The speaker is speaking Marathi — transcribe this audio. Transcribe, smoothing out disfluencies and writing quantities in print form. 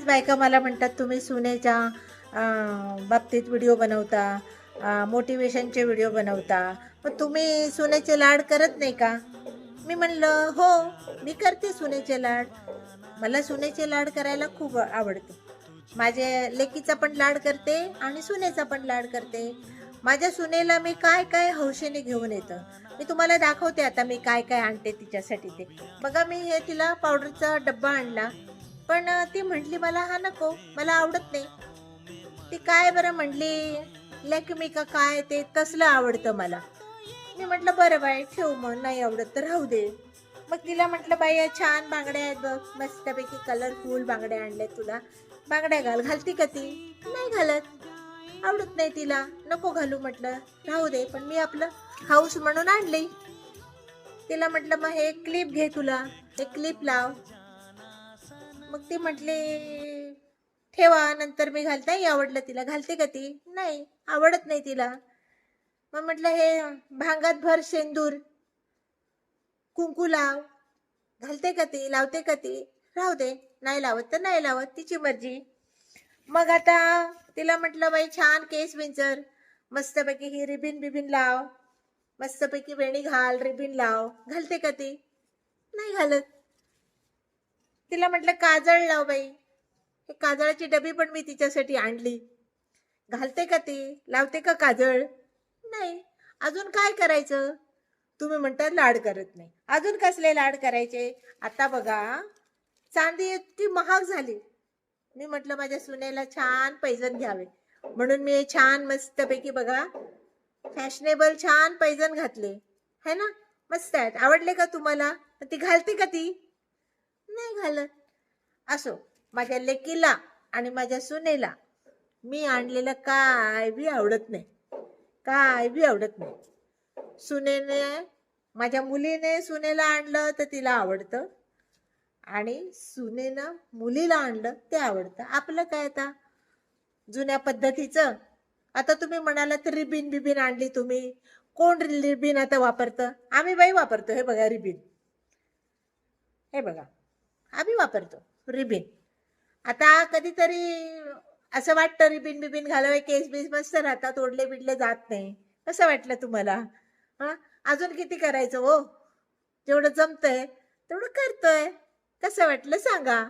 बायका मला म्हणतात तुम्ही सुनेच्या बाबतीत व्हिडिओ बनवता, मोटिवेशनचे व्हिडिओ बनवता, मग तुम्ही सुनेचे लाड करत नाही का? मी म्हणलं हो, मी करते सुनेचे लाड. मला सुनेचे लाड करायला खूप आवडते. माझ्या लेकीचा पण लाड करते आणि सुनेचा पण लाड करते. माझ्या सुनेला मी काय काय हौशेने घेऊन येतं. मी तुम्हाला दाखवते आता मी काय काय आणते तिच्यासाठी ते. बघा मी हे तिला पावडरचा डब्बा आणला. पण ती म्हटली मला हा नको, मला आवडत नाही. ती काय बरं म्हटली, लॅक्मे का काय ते तसलं आवडतं मला. मी म्हटलं बरं बाई ठेव, मग नाही आवडत तर राहू दे. मग तिला म्हटलं बाई या छान बांगड्या आहेत बघ, मस्तपैकी कलरफुल बांगड्या आणल्यात तुला, बांगड्या घाल. घालती का ती? नाही घालत, आवडत नाही तिला, नको घालू. म्हटलं राहू दे, पण मी आपलं हाऊस म्हणून आणली. तिला म्हटलं मग हे क्लिप घे, तुला हे क्लिप लाव. मग ती म्हटली ठेवा नंतर मी घालते. नाही आवडलं तिला. घालते का ती? नाही, आवडत नाही तिला. मग म्हटलं हे भांगात भर शेंदूर, कुंकू लाव. घालते का ती? लावते का ती? राहू दे, नाही लावत तर नाही लावत, तिची मर्जी. मग आता तिला म्हटलं बाई छान केस विंचर, मस्तपैकी ही रिबिन बिबिन लाव, मस्तपैकी वेणी घाल, रिबिन लाव. घालते का ती? नाही घालत. तिला म्हटलं काजळ लाव बाई, हे काजळाची डबी पण मी तिच्यासाठी आणली. घालते का ती? लावते का काजळ? नाही. अजून काय करायचं? तुम्ही म्हणता लाड करत नाही. अजून कसले लाड करायचे? आता बघा चांदी इतकी महाग झाली. मी म्हटलं माझ्या सुनेला छान पैजण घ्यावे, म्हणून मी छान मस्तपैकी बघा फॅशनेबल छान पैजण घातले है ना, मस्त आहेत. आवडले का तुम्हाला? ती घालते का ती? नाही घालत. असो, माझ्या लेकीला आणि माझ्या सुनेला मी आणलेलं काय बी आवडत नाही, काय बी आवडत नाही. सुनेने, माझ्या मुलीने सुनेला आणलं तर तिला आवडतं, आणि सुनेनं मुलीला आणलं ते आवडतं. आपलं काय आता जुन्या पद्धतीचं. आता तुम्ही म्हणाला तर रिबिन बिबिन आणली तुम्ही, कोण रिबिन आता वापरतं? आम्ही बाई वापरतो. हे बघा रिबिन, हे बघा आम्ही वापरतो रिबिन. आता कधीतरी असं वाटतं रिबिन बिबिन घालावे, केस बीस मस्त राहतात, ओढले बिडले जात नाही. कसं वाटलं तुम्हाला? हा, अजून किती करायचं हो? जेवढं जमतंय तेवढं करतोय. कसं वाटलं सांगा.